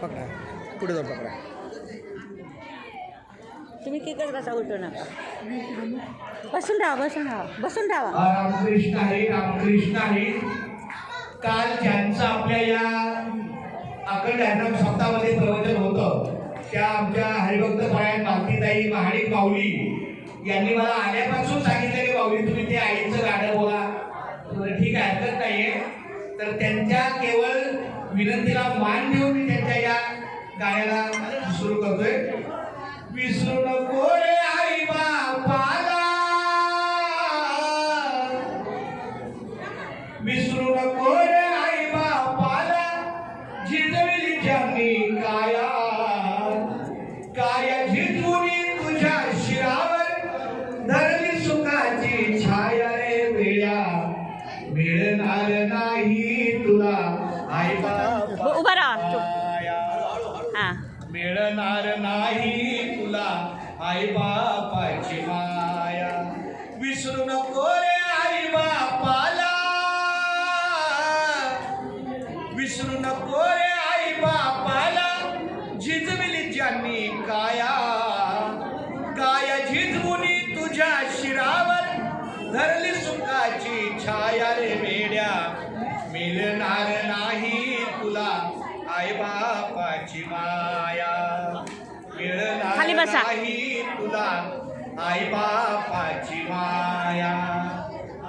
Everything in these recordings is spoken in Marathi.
पकडा, पुढे जाऊन पकडा. तुम्ही की करत बसा, उलटू नका. बसून राहा, बसून राहा, बसून राहा. रामकृष्ण हरी, रामकृष्ण हरी. काल ज्यांचं आपल्या या अखंड हरिनाम सप्ताहामध्ये प्रवचन होतं त्या आमच्या हरिभक्त परायण मालतीताई महाडिक माऊली यांनी मला आल्यापासून सांगितलं की माऊली तुम्ही ते आईचं गाणं बोला. ठीक आहे, हरकत नाहीये. तर त्यांच्या केवळ विनंतीला मान देऊन मी त्यांच्या या गाण्याला सुरू करतोय. विसरू नको रे आई बापाला, विसरू नको रे आई बापाला, झिजविली ज्यांनी काया, काया झिजवून तुझ्या शिरावर धरली सुखाची छाया रे वेळा, मिळणार नाही तुला आई बापा, उभा राहा. हां, मिळणार नाही तुला आई बापाची माया. विसरू नको रे आई बापाला, विसरू नको रे आई बापाला, झिजविली ज्यांनी काया, काया झिजवून तुझ्या शिरावर धरली सुखाची छाया रे वेड्या, मिळणार नाही तुला आई बापाची माया, मिळणार नाही तुला आई बापाची माया.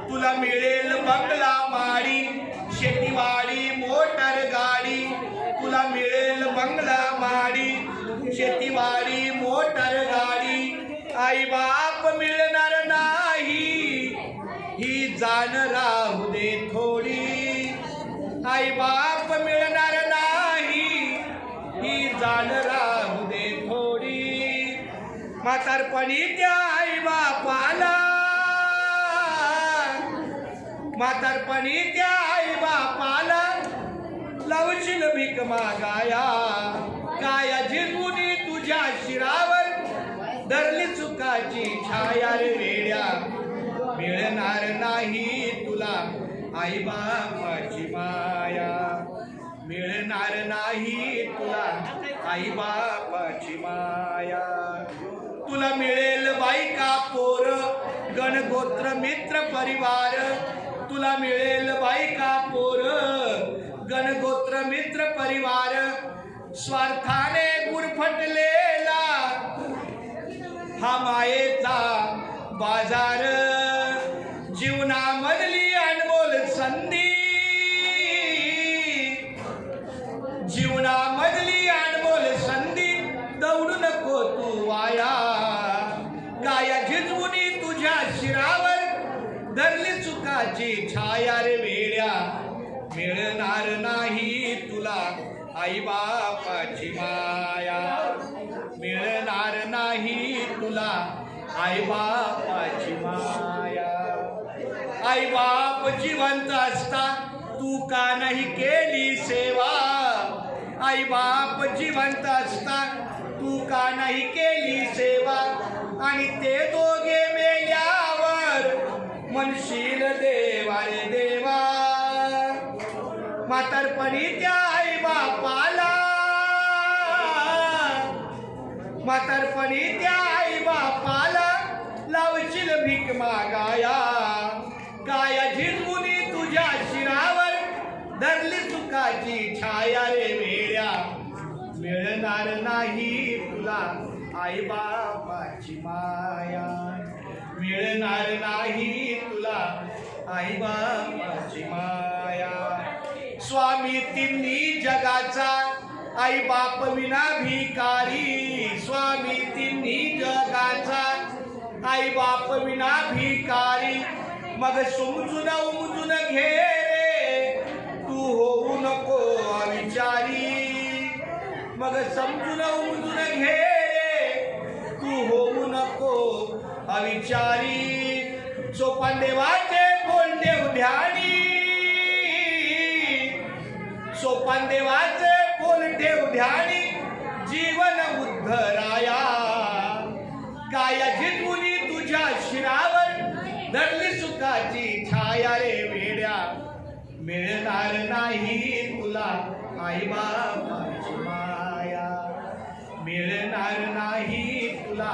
तुला मिळेल बंगला माडी, शेतीवाडी मोटर गाडी, तुला मिळेल बंगला माडी, शेतीवाडी मोटर गाडी, आई बाप मिळणार नाही ही जाण राहू दे थोडी, आई बाप मिळणार नाही ही जाण राहू दे थोडी. म्हातारपणी त्या आई बापाला, म्हातारपणी त्या आई बापाला लावशील भीक मागाया, काया झिजवून तुझ्या शिरावर धरली चुकाची छाया रे वेड्या, मिळणार नाही तुला आई बापाची माया, मिळणार नाही तुला आई बापाची माया. तुला मिळेल बायका पोर, गणगोत्र मित्र परिवार, तुला मिळेल बायका पोर, गणगोत्र मित्र परिवार, स्वार्थाने गुरफटलेला हा मायेचा बाजार, जीवनामधली अनमोल संधी, जीवनामधली अनमोल संधी दौडू नको तू वाया, काया झिजवून तुझ्या शिरावर धरली चुकाची छाया रे वेड्या, मिळणार नाही तुला आई बापाची माया, मिळणार नाही तुला आई बापाची माया. आई बाप जिवंत असता तू का नाही केली सेवा, आई बाप जिवंत असता तू का नाही केली सेवा, आणि ते दोघे मेल्यावर म्हणशील देवा रे देवा. म्हातारपणी त्या आई बापाला, म्हातारपणी त्या आई बापाला लावशील भीक मागाया, काया झिजवून तुझ्या शिरावर धरली चुकाची छाया रे वेड्या, मिळणार नाही तुला आई बापाची माया, मिळणार नाही तुला आई बापाची माया. स्वामी तिन्ही जगाचा आई बाप विना भिकारी, स्वामी तिन्ही जगाचा आई बाप विना भिकारी, मग समजून उमजून घे रे तू होऊ नको अविचारी, मग समजून उमजून घे रे तू होऊ नको अविचारी. सोपान देवाचे बोल देव ध्यानी, सोपान देवाचे बोल ठेव ध्यानी, जीवन उद्धराया, काया झिजवून तुझ्या शिरावर धरली सुखाची छाया रे वेड्या, मिळणार नाही तुला आई बापाची माया. मिळणार नाही तुला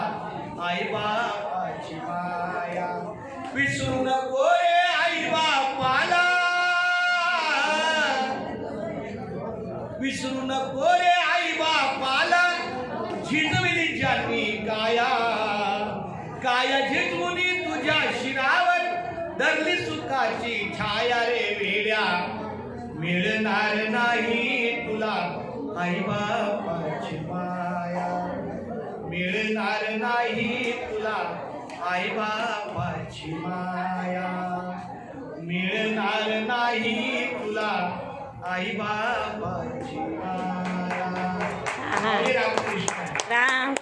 आई बापाची माया. विसरू नको रे आई बापाला, विसरू नको रे आई बापाला. झिजविली ज्यांनी काया, काया झिजवुनी तुझ्या शिरावर धरली सुखाची छाया रे वेड्या. मिळणार नाही तुला आई बापाची माया, मिळणार नाही तुला आई बापाची माया, मिळणार नाही तुला आई बापाची माया. हरे रामकृष्ण. राम